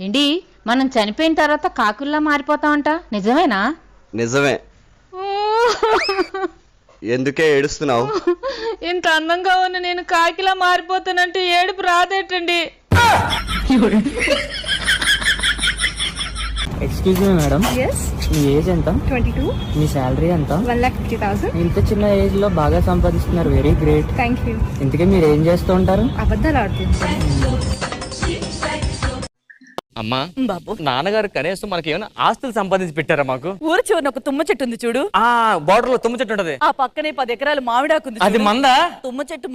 ఏంటి మనం చనిపోయిన తర్వాత కాకుల్లా మారిపోతామంట, నిజమేనా? నిజమే. ఎందుకే ఏడుస్తున్నావు? ఇంత అందంగా ఉన్న నేను కాకిలా మారిపోతానంటే ఏడుపు రాదేటండి. ఎక్స్క్యూజ్ మీ మేడం, మీ ఏజ్ ఎంత? 22. మీ శాలరీ ఎంత? 1,50,000. ఇంత చిన్న ఏజ్ లో బాగా సంపాదిస్తున్నారు, వెరీ గ్రేట్. Thank you. ఇంతకీ మీరు ఏం చేస్తూ ఉంటారు? అబద్ధాలు ఆడుతుంటాను. అమ్మా బాబు, నాన్నగారు కనీసం మనకి ఏమైనా ఆస్తులు సంపాదించి పెట్టారా మాకు? ఊరు చివరిన ఒక తుమ్మ చెట్టు ఉంది చూడు, ఆ బోర్డర్ లో తుమ్మ చెట్టు ఉంటది, ఆ పక్కనే 10 ఎకరాల మామిడాకుంది, అది మందా? తుమ్మ చెట్టు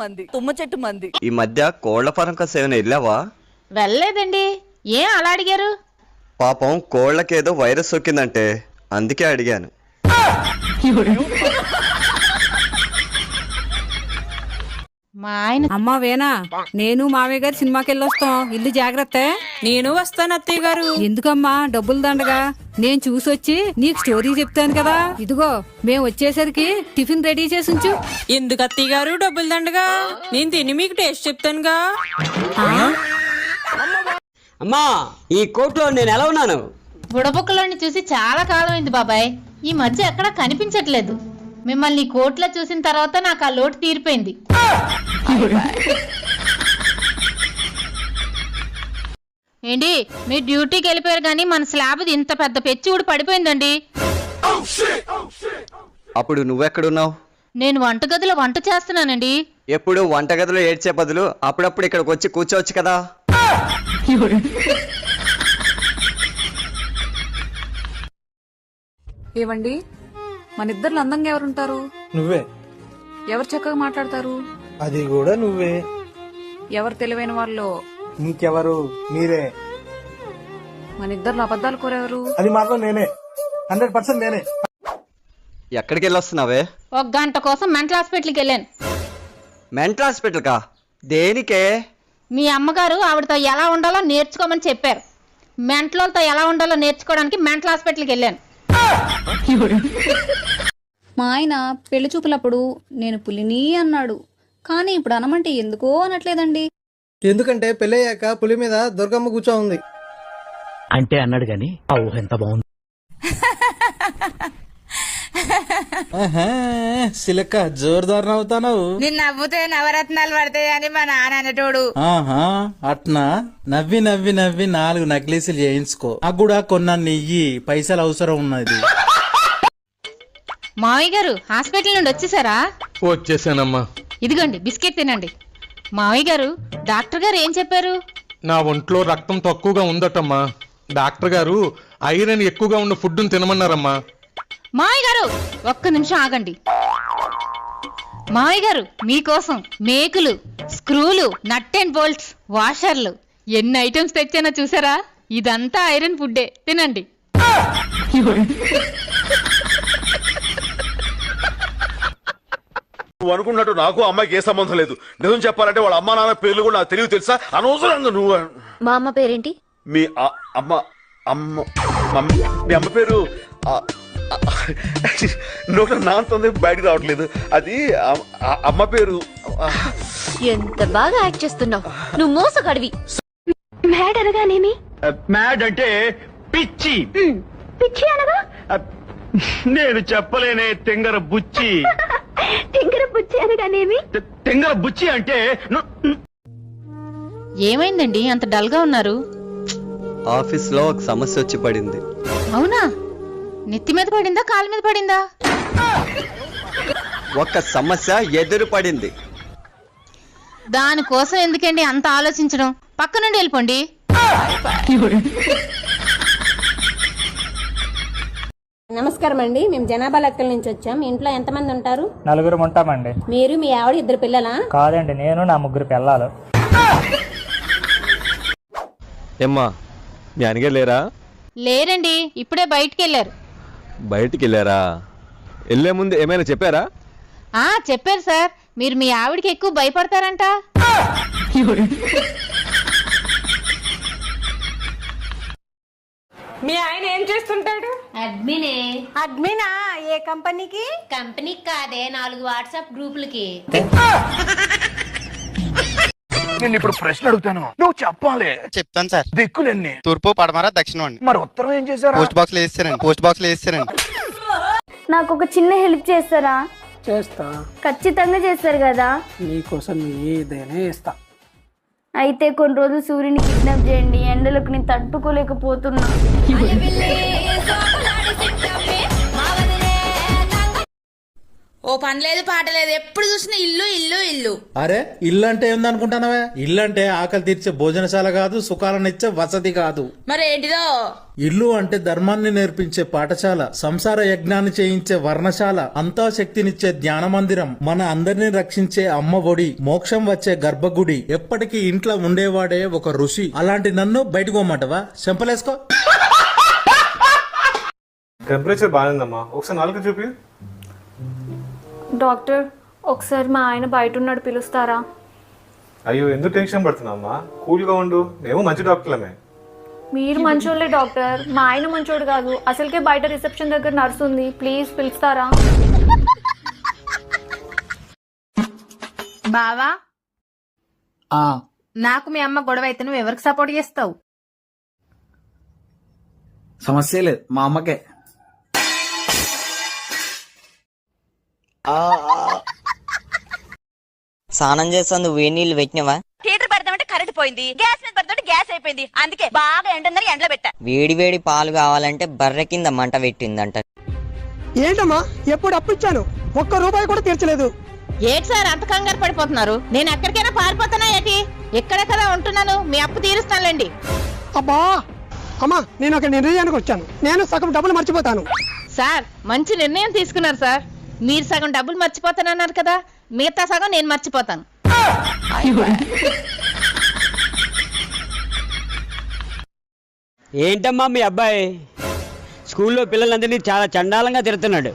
మంది. ఈ మధ్య కోళ్ల ఫారం కాస్త ఏమైనా వెళ్ళావా? వెళ్ళలేదండి. ఏం అలా అడిగారు? పాపం కోళ్లకేదో వైరస్ సోకిందంటే అందుకే అడిగాను. మా ఆయన అమ్మా వేనా, నేను మావయ్య గారు సినిమాకి వెళ్ళొస్తాం, ఇల్లు జాగ్రత్త. నేను వస్తాను అత్తయ్య గారు. ఎందుకమ్మా డబ్బులు దండగా, నేను చూసొచ్చి నీకు స్టోరీ చెప్తాను కదా. ఇదిగో మేము వచ్చేసరికి టిఫిన్ రెడీ చేసి ఉంచు. ఎందుకు అత్తయ్య గారు డబ్బులు దండగా? నేను తిని మీకు టేస్ట్ చెప్తానుగా. అమ్మా, ఈ కోట్లో నేను ఎలా ఉన్నాను? బుడబుక్కలోని చూసి చాలా కాలం అయింది బాబాయ్. ఈ మధ్య ఎక్కడా కనిపించట్లేదు. మిమ్మల్ని కోట్లో చూసిన తర్వాత నాకు ఆ లోటు తీరిపోయింది. ఏంటి మీరు డ్యూటీకి వెళ్ళిపోయారు కానీ మన స్లాబ్ ఇంత పెద్ద పెచ్చి ఊడి పడిపోయిందండి. అప్పుడు నువ్వెక్కడున్నావు? నేను వంటగదిలో వంట చేస్తున్నానండి. ఎప్పుడు వంటగదిలో ఏడ్చే బదులు అప్పుడప్పుడు ఇక్కడికి వచ్చి కూర్చోవచ్చు కదా. ఏవండి, మన ఇద్దరు అందంగా ఎవరుంటారు? నువ్వే. ఎవరు చక్కగా మాట్లాడతారు? అది కూడా నువ్వే. ఎవరు తెలివైన వాళ్ళు? ఇంకెవరు? మీరే. మన ఇద్దరు అబద్ధాలు కోరెవరు? అది మాత్రం నేనే, 100% నేనే. ఎక్కడికి వెళ్ళొస్తున్నావే? 1 గంట కోసం మెంటల్ హాస్పిటల్కి వెళ్ళాను. మెంటల్ హాస్పిటల్ కా? దేనికే? మీ అమ్మగారు ఆవిడతో ఎలా ఉండాలో నేర్చుకోమని చెప్పారు. మెంటలతో ఎలా ఉండాలో నేర్చుకోవడానికి మెంటల్ హాస్పిటల్కి వెళ్ళాను. మా ఆయన పెళ్లి చూపులప్పుడు నేను పులిని అన్నాడు, కానీ ఇప్పుడు అనమంటే ఎందుకో అనట్లేదండి. ఎందుకంటే పెళ్ళయ్యాక పులి మీద దుర్గమ్మ కూర్చో ఉంది అంటే అన్నాడు గాని ఎంత బాగుంది. సిలక్క జోరుదారు నవ్వుతావు. నిన్ను నవ్వుతే నవరత్నాలు పడతాయని మా నాన్న అనేటోడు. అట్నా నవ్వి నవ్వి నవ్వి 4 నక్లీసులు చేయించుకో. నాకు కూడా కొన్న నెయ్యి పైసలు అవసరం ఉన్నది. మావయ్య గారు హాస్పిటల్ నుండి వచ్చేసారా? వచ్చేసానమ్మా. ఇదిగోండి బిస్కెట్ తినండి. మావయ్య గారు డాక్టర్ గారు ఏం చెప్పారు? నా ఒంట్లో రక్తం తక్కువగా ఉందటమ్మా. డాక్టర్ గారు ఐరన్ ఎక్కువగా ఉన్న ఫుడ్ తినమన్నారమ్మా. మావయ్య గారు ఒక్క నిమిషం ఆగండి. మావయ్య గారు మీకోసం మేకులు, స్క్రూలు, నట్ అండ్ బోల్ట్స్, వాషర్లు ఎన్ని ఐటమ్స్ తెచ్చానో చూసారా? ఇదంతా ఐరన్ ఫుడ్డే, తినండి. నువ్వు అనుకున్నట్టు నాకు అమ్మాయికి ఏ సంబంధం లేదు. నిజం చెప్పాలంటే వాళ్ళ అమ్మా నాన్న పేర్లు కూడా నాకు తెలివి తెలుసా? అనవసరంగా నువ్వు. మా అమ్మ పేరేంటి? మీ అమ్మ పేరు నోట నాంతుంది బయటకు రావట్లేదు. అది అమ్మ పేరు. ఎంత బాగా యాక్ట్ చేస్తున్నావు, నువ్వు మోసగాడివి. మ్యాడ్ అనగానేమి? మ్యాడ్ అంటే పిచ్చి. పిచ్చి అనగా? నేను చెప్పలేనే తెంగర బుచ్చి. తింగర బుచ్చి అనగానేమి? తెంగర బుచ్చి అంటే. ఏమైందండి అంత డల్ గా ఉన్నారు? ఆఫీస్ లో ఒక సమస్య వచ్చి పడింది. అవునా? నెత్తి మీద పడిందా, కాలు మీద పడిందా? ఒక సమస్య ఎదురు పడింది. దానికోసం ఎందుకండి అంత ఆలోచించడం? పక్క నుండి వెళ్ళిపోండి. నమస్కారం అండి, మేము జనాభా లెక్కల నుంచి వచ్చాం. మీ ఇంట్లో ఎంతమంది ఉంటారు? 4 ఉంటామండి. మీరు, మీ ఆవిడ, 2 పిల్లలా? కాదండి, నేను నా 3 పిల్లలు. ఏమ్మా మీ అనగా లేరా? లేరండి, ఇప్పుడే బయటికి వెళ్ళారు. బయటికి వెళ్ళారా? వెళ్ళే ముందు ఏమైనా చెప్పారా? చెప్పారు సార్, మీరు మీ ఆవిడకి ఎక్కువ భయపడతారంట. మీ ఆయన ఏం చేస్తుంటాడు? అడ్మినే. అడ్మినా? ఏ కంపెనీకి? కంపెనీకి కాదే, 4 వాట్సాప్ గ్రూపులకి. నేను ఇప్పుడు ప్రశ్న అడుగుతాను, నువ్వు చెప్పాలి. చెప్తాను సార్. దిక్కులెన్ని? తూర్పు పడమర దక్షిణం అండి. మరి ఉత్తరం ఏం చేశారు? పోస్ట్ బాక్స్ లో వేస్తారండి. పోస్ట్ బాక్స్ లో వేస్తారండి. నాకు ఒక చిన్న హెల్ప్ చేస్తారా? చేస్తా. ఖచ్చితంగా చేస్తారు కదా. నీకోసం ఏదైనా ఇస్తా. అయితే కొన్ని రోజులు సూర్యుని కిడ్నాప్ చేయండి, ఎండలకు నేను తట్టుకోలేకపోతున్నా. ఓ పని లేదు పాట లేదు, ఎప్పుడు చూసినా ఇల్లు ఇల్లు ఇల్లు. అరే ఇల్లు అంటే ఏందనుకుంటున్నావే? ఇల్లు అంటే ఆకలి తీర్చే భోజనశాల కాదు, సుఖాలనిచ్చే వసతి కాదు. మరి ఏంటిదో? ఇల్లు అంటే ధర్మాన్ని నేర్పించే పాఠశాల, సంసార యజ్ఞాన్ని చేయించే వర్ణశాల, అంతా శక్తినిచ్చే ధ్యాన మందిరం, మన అందరినీ రక్షించే అమ్మ ఒడి, మోక్షం వచ్చే గర్భగుడి, ఎప్పటికీ ఇంట్లో ఉండేవాడే ఒక ఋషి. అలాంటి నన్ను బయటకు పోమంటవా? చెంపలేసుకో. టెంపరేచర్ బాగుందమ్మా, ఒకసారి నాలుగు చూపి. డాక్టర్, ఒకసారి మా ఆయన బయట ఉన్నాడు, పిలుస్తారా? అయ్యో ఎందుకు టెన్షన్ పడుతున్నామ్మా, కూల్ గా ఉండు, మేము మంచి డాక్టర్లమే. మీరు మంచోళ్ళే డాక్టర్, మా ఆయన మంచోడు కాదు. అసలుకే బయట రిసెప్షన్ దగ్గర నర్సు ఉంది, ప్లీజ్ పిలుస్తారా? బావా, నాకు మీ అమ్మ గొడవ అయితే నువ్వు ఎవరికి సపోర్ట్ చేస్తావు? సమస్య లేదు, మా అమ్మకే. స్నానం చేస్తాను, వేడి నీళ్ళు పెట్టినవా? హీటర్ పెడతామంటే కరెంట్ పోయింది, గ్యాస్ మీద పెడతామంటే గ్యాస్ అయిపోయింది, అందుకే బాగా ఎండన్నర ఎండలో పెట్టా. వేడి వేడి పాలు కావాలంటే బర్రె కింద మంట పెట్టిందంట. ఏంటమ్మా ఎప్పుడు అప్పు ఇచ్చాను, ₹1 కూడా తీర్చలేదు. ఏంటి సార్ అంత కంగారు పడిపోతున్నారు? నేను ఎక్కడికైనా పారిపోతానా ఏంటి? ఎక్కడ కదా ఉంటున్నాను, మీ అప్పు తీరుస్తానులేండి. అబ్బా అమ్మా, నేను ఒక నిర్ణయానికి వచ్చాను. నేను సగం డబ్బులు మర్చిపోతాను. సార్ మంచి నిర్ణయం తీసుకున్నారు సార్. మీరు సగం డబ్బులు మర్చిపోతానన్నారు కదా, మిగతా సగం నేను మర్చిపోతాను. ఏంటమ్మా మీ అబ్బాయి స్కూల్లో పిల్లలందరినీ చాలా చండాలంగా తిడుతున్నాడు.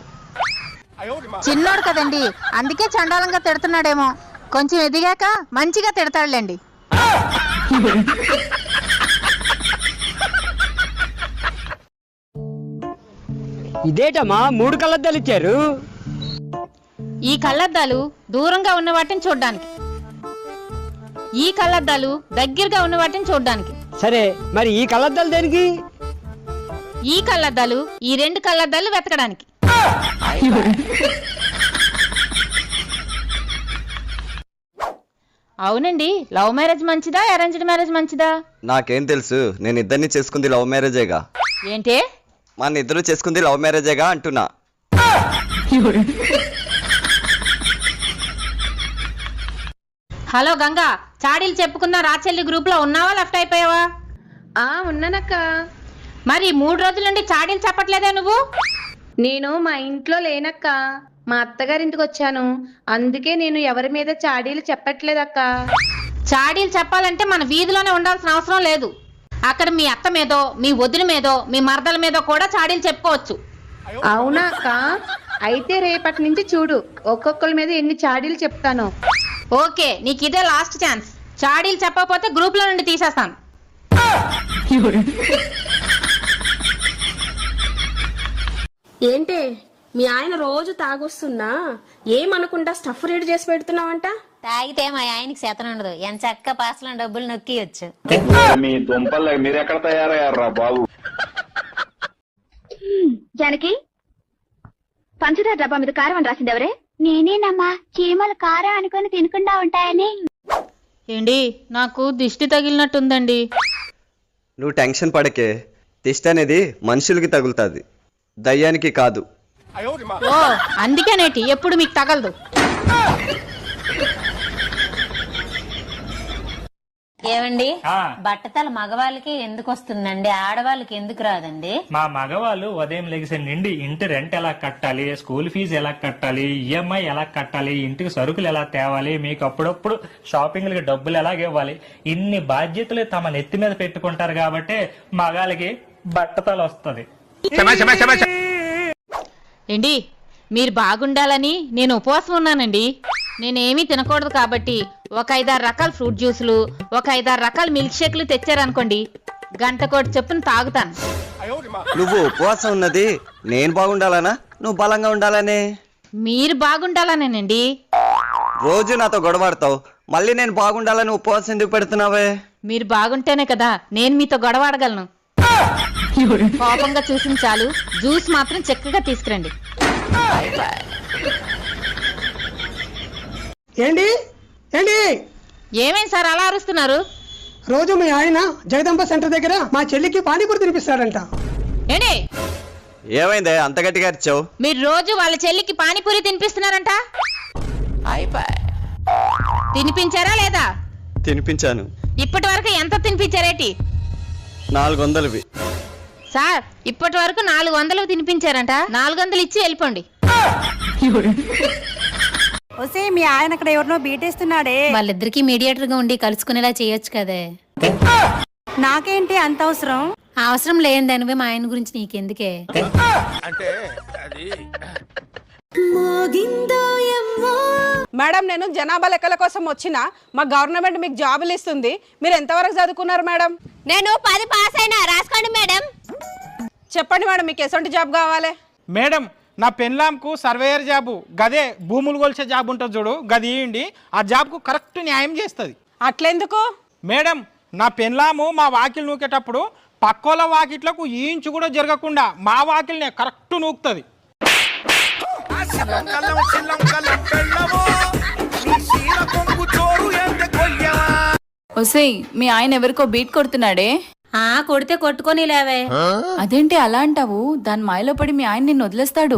చిన్నోడు కదండి, అందుకే చండాలంగా తిడుతున్నాడేమో. కొంచెం ఎదిగాక మంచిగా తిడతాడులేండి. ఇదేటమ్మా 3 కళ్ళద్దాలు ఇచ్చారు? ఈ కళ్ళద్దాలు దూరంగా ఉన్న వాటిని చూడ్డానికి, ఈ కళ్ళద్దాలు దగ్గరగా ఉన్న వాటిని చూడ్డానికి. సరే మరి ఈ కళ్ళద్దాలు దేనికి? ఈ కళ్ళద్దాలు ఈ 2 కళ్ళద్దాలు వెతకడానికి. అవునండి, లవ్ మ్యారేజ్ మంచిదా అరేంజ్డ్ మ్యారేజ్ మంచిదా? నాకేం తెలుసు, నేను ఇద్దరిని చేసుకుంది లవ్ మ్యారేజేగా. ఏంటి? మన ఇద్దరు చేసుకుంది లవ్ మ్యారేజేగా అంటున్నా. హలో గంగా, చాడీలు చెప్పుకున్న రాచెల్లి గ్రూప్ లో ఉన్నావా, లెఫ్ట్ అయిపోయావా? ఉన్నానక్క. మరి 3 రోజుల నుండి చాడీలు చెప్పట్లేదే నువ్వు? నేను మా ఇంట్లో లేనక్క, మా అత్తగారింటికి వచ్చాను. అందుకే నేను ఎవరి మీద చాడీలు చెప్పట్లేదక్క. చాడీలు చెప్పాలంటే మన వీధిలోనే ఉండాల్సిన అవసరం లేదు. అక్కడ మీ అత్త మీదో, మీ వదిన మీదో, మీ మరదల మీదో కూడా చాడీలు చెప్పుకోవచ్చు. అవునా అక్క? అయితే రేపటి నుంచి చూడు, ఒక్కొక్కరి మీద ఎన్ని చాడీలు చెప్తాను. ఓకే, నీకు ఇదే లాస్ట్ ఛాన్స్. చాడీలు చెప్పకపోతే గ్రూప్ లో నుండి తీసేస్తాను. ఏంటే మీ ఆయన రోజు తాగొస్తున్నా ఏమనుకుంటా స్టఫ్ రెడీ చేసి పెడుతున్నావంట? తాగితే మా ఆయనకి శాతం ఉండదు, ఎంత చక్క పాసలో డబ్బులు నొక్కియొచ్చు. మీ దుంపల్లో మీరెక్కడ తయారయ్యారా బాబు? జానకి, పంచదార డబ్బా మీద కారం అని రాసింది ఎవరే? నేనేనమ్మా. చీమలు కారం అనుకుని తినకుండా ఉంటాయని. ఏంటి, నాకు దిష్టి తగిలినట్టుందండి. నువ్వు టెన్షన్ పడకే, దిష్టి అనేది మనుషులకి తగులుతుంది, దయ్యానికి కాదు. ఓ అందుకేనేటి ఎప్పుడు మీకు తగలదు. ఏమండి, బట్టతల మగవాళ్ళకి ఎందుకు వస్తుందండి, ఆడవాళ్ళకి ఎందుకు రాదండి? మా మగవాళ్ళు ఉదయం లెగిసే నుండి ఇంటి రెంట్ ఎలా కట్టాలి, స్కూల్ ఫీజు ఎలా కట్టాలి, ఈఎంఐ ఎలా కట్టాలి, ఇంటికి సరుకులు ఎలా తేవాలి, మీకు అప్పుడప్పుడు షాపింగ్లకి డబ్బులు ఎలా ఇవ్వాలి, ఇన్ని బాధ్యతలు తమ నెత్తి మీద పెట్టుకుంటారు కాబట్టి మగాళ్ళకి బట్టతల వస్తుంది. ఏంటి, మీరు బాగుండాలని నేను ఉపవాసం ఉన్నానండి. నేనేమీ తినకూడదు కాబట్టి ఒక 5-6 రకాల ఫ్రూట్ జ్యూసులు, ఒక 5-6 రకాల మిల్క్ షేక్లు తెచ్చారనుకోండి, గంటకోటి చొప్పున తాగుతాను. నువ్వు ఉపవాసం ఉన్నది నేను బాగుండాలనా, నువ్వు బలంగా ఉండాలనే? మీరు బాగుండాలనేనండి. రోజు నాతో గొడవాడతావు, మళ్ళీ నేను బాగుండాలని ఉపవాసం ఎందుకు పెడుతున్నావే? మీరు బాగుంటేనే కదా నేను మీతో గొడవ ఆడగలను. కోపంగా చూసింది చాలు, జ్యూస్ మాత్రం చక్కగా తీసుకురండి. ఏంటి ఏంటి ఏమేం సార్ అలా అరుస్తున్నారు? రోజు మీ ఆయన జగదంబ సెంటర్ దగ్గర మా చెల్లికి పానీపూరి తినిపిస్తాడంట. ఏంటి ఏమైందే అంత గట్టిగా అరిచావు? మీరు రోజు వాళ్ళ చెల్లికి పానీపూరి తినిపిస్తున్నారంట. తినిపించారా లేదా? తినిపించాను. ఇప్పటి వరకు ఎంత తినిపించారేటి? 400వి. సార్ ఇప్పటి వరకు 400 తినిపించారంట. 400 ఇచ్చి వెళ్ళిపోండి. వస్తే మీ ఆయన అక్కడ ఎవరినో బీటేస్తున్నాడే. వాళ్ళిద్దరికి మీడియేటర్ గా ఉండి కలుసుకునేలా చేయొచ్చు కదే. నాకేంటి అంత అవసరం? అవసరం లేనిదానివే మా ఆయన గురించి నీకెందుకే? మేడం నేను జనాభా లెక్కల కోసం వచ్చిన మా గవర్నమెంట్ మీకు జాబులు ఇస్తుంది. మీరు ఎంతవరకు చదువుకున్నారు మేడం? నేను 10 పాస్ అయినా. రాసుకోండి మేడం. చెప్పండి మేడం మీకు ఎటువంటి జాబ్ కావాలి? మేడం నా పెన్లాంకు సర్వేయర్ జాబు, గదే భూములు కొలిచే జాబ్ ఉంటుంది చూడు, గది ఇవ్వండి. ఆ జాబ్కు కరెక్ట్ న్యాయం చేస్తుంది. అట్లెందుకు మేడం నా పెన్లాము మా వాకిలు నూకేటప్పుడు పక్కోల వాకిట్లకు ఈ ఇంచు కూడా జరగకుండా మా వాకిల్నే కరెక్ట్ నూకుతుంది. ఒసేయ్ మీ ఆయన ఎవరికో బీట్ కొడుతున్నాడే. కొడితే కొట్టుకొని లేవే. అదేంటి అలా అంటావు? దాని మాయలో పడి మీ ఆయన నిన్ను వదిలేస్తాడు.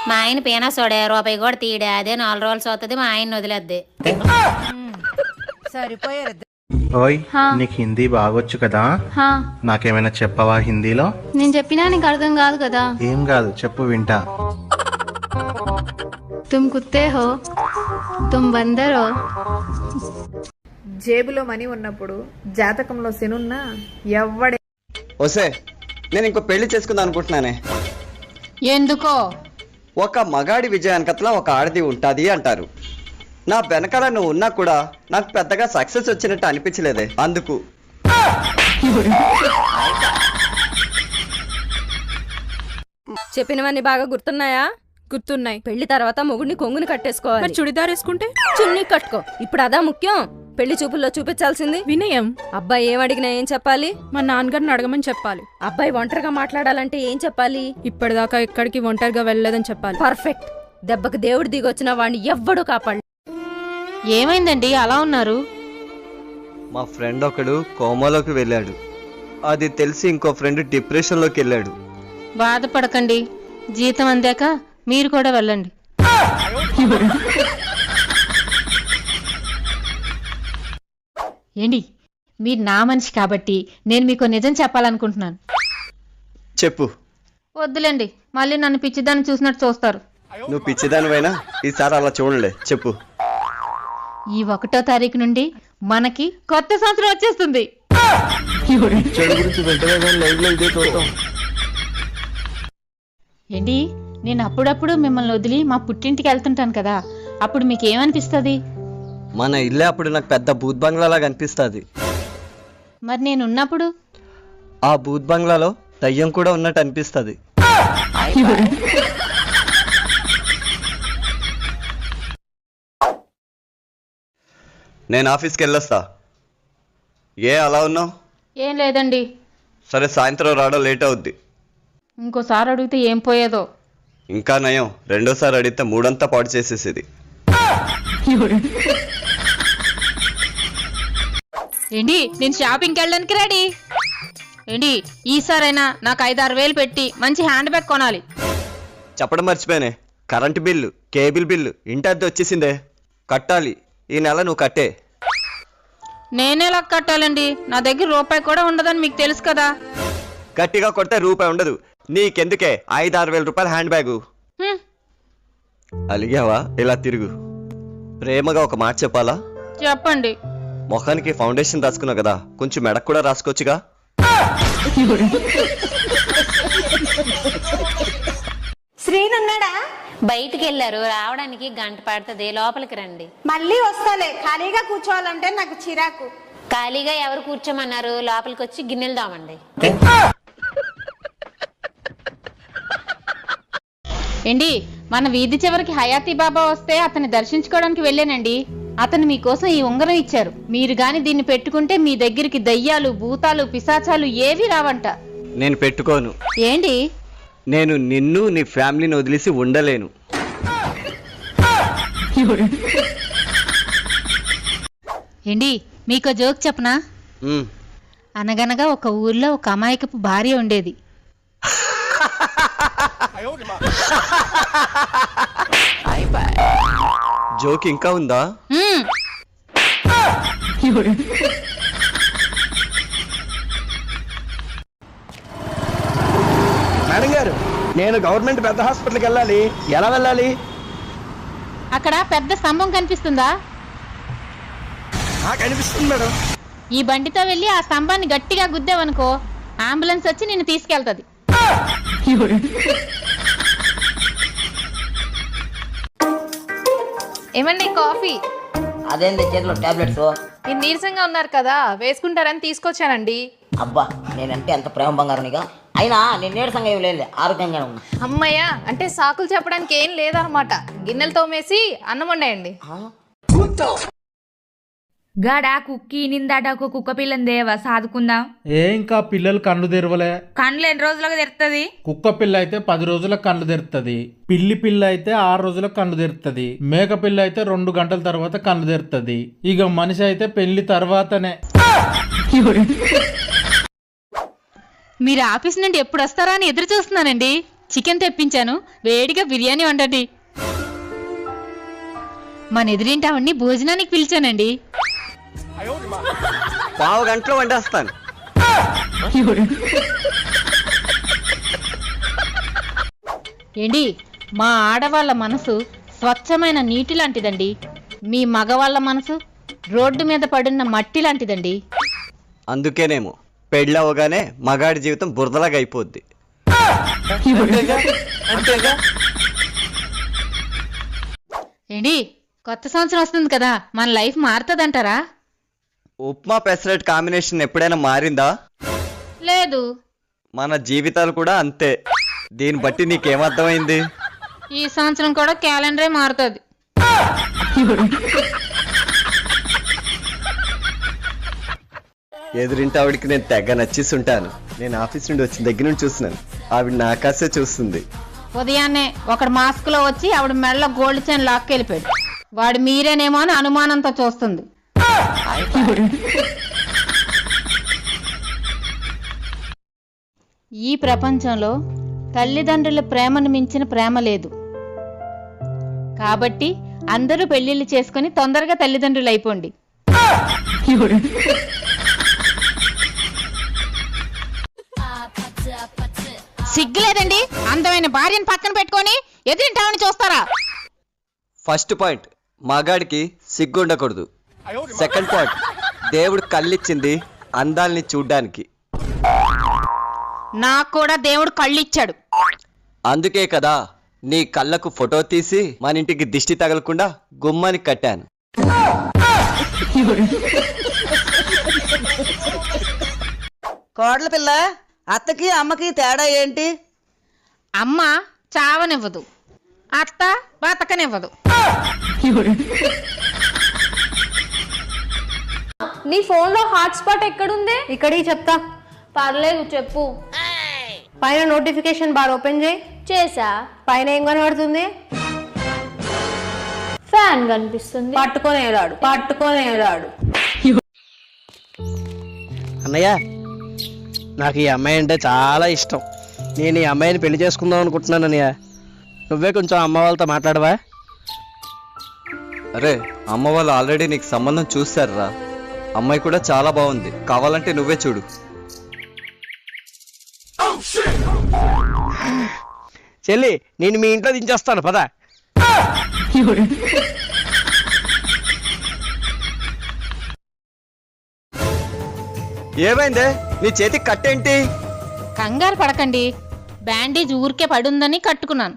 మా ఆయన పీనా సోడే రూపాయి కూడా తీయడే. అదే 4 రోజులు అవుతుంది మా ఆయన వదిలేద్ది. సరిపోయారు. ఓయ్ నీకు హిందీ బాగొచ్చు కదా, నాకేమైనా చెప్పవా హిందీలో? నేను చెప్పినా నీకు అర్థం కాదు కదా. ఏం కాదు చెప్పు వింటా. తుమ్ కుత్తే హో, తుమ్ బందర్ హో. జేబులో మనీ ఉన్నప్పుడు జాతకంలో శనున్నా ఎవ్వడే. ఓసే నేను ఇంకో పెళ్లి చేసుకుందాం అనుకుంటున్నానే. ఎందుకో? ఒక మగాడి విజయానికట్లా ఒక ఆడది ఉంటుంది అంటారు. నా వెనకాల నువ్వు ఉన్నా కూడా నాకు పెద్దగా సక్సెస్ వచ్చినట్టు అనిపించలేదే, అందుకు. చెప్పినవన్నీ బాగా గుర్తున్నాయా? గుర్తున్నాయి. పెళ్లి తర్వాత మొగుడిని కొంగుని కట్టేసుకోవాలి. చుడిదార్ వేసుకుంటే చున్నీ కట్టుకో. ఇప్పుడు అదా ముఖ్యం. పెళ్లి చూపుల్లో చూపించాల్సింది వినయం. అబ్బాయి ఏం అడిగినా ఏం చెప్పాలి? మా నాన్నగారిని అడగమని చెప్పాలి. అబ్బాయి ఒంటరిగా మాట్లాడాలంటే ఏం చెప్పాలి? ఇప్పటిదాకా ఎక్కడికి ఒంటరిగా వెళ్ళలేదని చెప్పాలి. పర్ఫెక్ట్. దెబ్బకి దేవుడు దిగొచ్చిన వాడిని ఎవ్వడూ కాపాడు. ఏమైందండి అలా ఉన్నారు? మా ఫ్రెండ్ ఒకడు కోమాలోకి వెళ్ళాడు. అది తెలిసి ఇంకో ఫ్రెండ్ డిప్రెషన్లోకి వెళ్ళాడు. బాధపడకండి, జీతం అందాక మీరు కూడా వెళ్ళండి. ఏంటి మీరు నా మనిషి కాబట్టి నేను మీకు నిజం చెప్పాలనుకుంటున్నాను. చెప్పు. వద్దులేండి, మళ్ళీ నన్ను పిచ్చిదాన్ని చూసినట్టు చూస్తారు. నువ్వు పిచ్చిదానివైనా ఈసారి అలా చూడలే. చెప్పు. ఈ 1వ తారీఖు నుండి మనకి కొత్త సంవత్సరం వచ్చేస్తుంది. ఏంటి నేను అప్పుడప్పుడు మిమ్మల్ని వదిలి మా పుట్టింటికి వెళ్తుంటాను కదా, అప్పుడు మీకు ఏమనిపిస్తుంది? మన ఇల్లే అప్పుడు నాకు పెద్ద బూత్ బంగ్లాలాగా అనిపిస్తుంది. మరి నేను ఉన్నప్పుడు? ఆ బూత్ బంగ్లాలో దయ్యం కూడా ఉన్నట్టు అనిపిస్తుంది. నేను ఆఫీస్కి వెళ్ళొస్తా. ఏ అలా ఉన్నావు? ఏం లేదండి. సరే సాయంత్రం రావడం లేట్ అవుద్ది. ఇంకోసారి అడిగితే ఏం పోయేదో. ఇంకా నయం, రెండోసారి అడిగితే మూడంతా పాడు చేసేసేది. ఏంటి నేను షాపింగ్కి వెళ్ళడానికి రెడీ. ఏంటి ఈసారైనా నాకు 5-6 వేలు పెట్టి మంచి హ్యాండ్ బ్యాగ్ కొనాలి. చెప్పడం మర్చిపోయానే, కరెంటు బిల్లు, కేబుల్ బిల్లు, ఇంటి అద్దె వచ్చేసిందే, కట్టాలి. ఈ నెల నువ్వు కట్టే. నేనేలా కట్టాలండి? నా దగ్గర రూపాయి కూడా ఉండదని మీకు తెలుసు కదా. గట్టిగా కొడితే రూపాయి ఉండదు. నీకెందుకే 5-6 వేల రూపాయల హ్యాండ్ బ్యాగు? అలిగావా? ఇలా తిరుగు. ప్రేమగా ఒక మాట చెప్పాలా? చెప్పండి. మొఖానికి ఫౌండేషన్ రాసుకున్నావు కదా, కొంచెం మెడకు కూడా రాసుకోవచ్చుగా. శ్రీనున్నాడా? బయటికి వెళ్ళారు, రావడానికి గంట పడుతుంది. లోపలికి రండి. మళ్ళీ వస్తాలే. ఖాళీగా కూర్చోవాలంటే నాకు చిరాకు. ఖాళీగా ఎవరు కూర్చోమన్నారు? లోపలికి వచ్చి గిన్నెలు దామండి. ఏంటి మన వీధి చివరికి హయాతీ బాబా వస్తే అతన్ని దర్శించుకోవడానికి వెళ్ళానండి. అతను మీకోసం ఈ ఉంగరం ఇచ్చారు. మీరు గాని దీన్ని పెట్టుకుంటే మీ దగ్గరికి దయ్యాలు, భూతాలు, పిశాచాలు ఏవి రావంట. నేను పెట్టుకోను. ఏంటి? నేను నిన్ను నీ ఫ్యామిలీని వదిలేసి ఉండలేను. ఏంటి మీకో జోక్ చెప్పనా? ఉమ్. అనగనగా ఒక ఊర్లో ఒక అమాయకపు భార్య ఉండేది. జోక్ ఇంకా ఉందా? మ్మ్. మేడం గారు, నేను గవర్నమెంట్ పెద్ద హాస్పిటల్కి వెళ్ళాలి. ఎలా వెళ్ళాలి? అక్కడ పెద్ద స్తంభం కనిపిస్తుందా? కనిపిస్తుంది మేడం. ఈ బండితో వెళ్ళి ఆ స్తంభాన్ని గట్టిగా గుద్దావనుకో, అంబులెన్స్ వచ్చి నిన్ను తీసుకెళ్తది. ఏమండి కాఫీ? అదేంటి చేతిలో టాబ్లెట్స్? మీరు నీరసంగా ఉన్నారు కదా, వేసుకుంటారని తీసుకొచ్చానండి. అబ్బా, నేనంటే ఎంత ప్రేమ బంగారునిగా. అయినా నేను నీరసంగా ఏం లేదు, ఆరోగ్యంగానే ఉన్నా. అమ్మయ్య, అంటే సాకులు చెప్పడానికి ఏం లేదన్నమాట. గిన్నెలు తోమేసి అన్నం వండేయండి. గాడా కుక్కి నిందాట ఒక కుక్క పిల్లని దేవా సాదుకుందాం. ఇంకా పిల్లలు కళ్ళు తెరవలే. కండ్లు ఎన్ని రోజులకు తెరుతుంది? కుక్క పిల్ల అయితే 10 రోజులకు కళ్ళు తెరుతుంది. పిల్లి పిల్ల అయితే 6 రోజులకు కళ్ళు తెరుతుంది. మేక పిల్ల అయితే 2 గంటల తర్వాత కళ్ళు తెరుతుంది. ఇక మనిషి అయితే పెళ్లి తర్వాతనే. మీరు ఆఫీస్ నుండి ఎప్పుడు వస్తారా అని ఎదురు చూస్తున్నానండి. చికెన్ తెప్పించాను, వేడిగా బిర్యానీ వండండి. మన ఎదురింటి ఆవిడ్ని భోజనానికి పిలిచానండి. 1/2 గంటలో వండేస్తాను. ఏంటి, మా ఆడవాళ్ళ మనసు స్వచ్ఛమైన నీటి లాంటిదండి. మీ మగవాళ్ళ మనసు రోడ్డు మీద పడున్న మట్టి లాంటిదండి. అందుకేనేమో పెళ్ళవగానే మగాడి జీవితం బురదలాగా అయిపోద్ది. ఏంటి, కొత్త సంవత్సరం వస్తుంది కదా, మన లైఫ్ మారుతుందంటారా? ఉప్మా పెసరట్ కాంబినేషన్ ఎప్పుడైనా మారిందా? లేదు. మన జీవితాలు కూడా అంతే. దీన్ని బట్టి నీకేమర్థమైంది? ఈ సంవత్సరం కూడా క్యాలెండరే మారుతుంది. ఎదురింటి ఆవిడికి నేను తెగ నచ్చేస్తుంటాను. నేను ఆఫీస్ నుండి వచ్చిన దగ్గర నుండి చూస్తున్నాను. ఆవిడ నా కాసే చూస్తుంది. ఉదయాన్నే ఒకడు మాస్క్ లో వచ్చి ఆవిడ మెడలో గోల్డ్ చైన్ లాక్కెళ్ళిపోయాడు. వాడు మీరేనేమో అని అనుమానంతో చూస్తుంది. ఈ ప్రపంచంలో తల్లిదండ్రుల ప్రేమను మించిన ప్రేమ లేదు. కాబట్టి అందరూ పెళ్లిళ్ళు చేసుకుని తొందరగా తల్లిదండ్రులు అయిపోండి. సిగ్గులేదండి, అందమైన భార్యను పక్కన పెట్టుకొని ఎదురింటామని చూస్తారా? ఫస్ట్ పాయింట్, మగాడికి సిగ్గు ఉండకూడదు. సెకండ్ పాయింట్, దేవుడు కళ్ళిచ్చింది అందాల్ని చూడ్డానికి. నాకు కూడా దేవుడు కళ్ళిచ్చాడు. అందుకే కదా నీ కళ్ళకు ఫోటో తీసి మన ఇంటికి దిష్టి తగలకుండా గుమ్మానికి కట్టాను. కోడల పిల్ల, అత్తకి అమ్మకి తేడా ఏంటి? అమ్మ చావనివ్వదు, అత్త బతకనివ్వదు. నీ ఫోన్ లో హాట్స్పాట్ ఎక్కడుంది? ఇక్కడికి చెప్తా. పర్లేదు చెప్పు. పైన నోటిఫికేషన్ బార్ ఓపెన్ చేయి. చేసా. పైన ఏం కనబడుతుంది? ఫ్యాన్ కనిపిస్తుంది. పట్టుకొని ఏలాడు. అన్నయ్య, నాకు ఈ అమ్మాయి అంటే చాలా ఇష్టం. నేను ఈ అమ్మాయిని పెళ్లి చేసుకుందాం అనుకుంటున్నాను అన్నయ్య. నువ్వే కొంచెం అమ్మ వాళ్ళతో మాట్లాడవా? అరే, అమ్మ వాళ్ళు ఆల్రెడీ నీకు సంబంధం చూశారురా. అమ్మాయి కూడా చాలా బాగుంది. కావాలంటే నువ్వే చూడు. చెల్లి, నేను మీ ఇంట్లో దించేస్తాను, పద. ఏమైందే? నీ చేతికి కట్టేంటి? కంగారు పడకండి, బ్యాండేజ్ ఊరికే పడుందని కట్టుకున్నాను.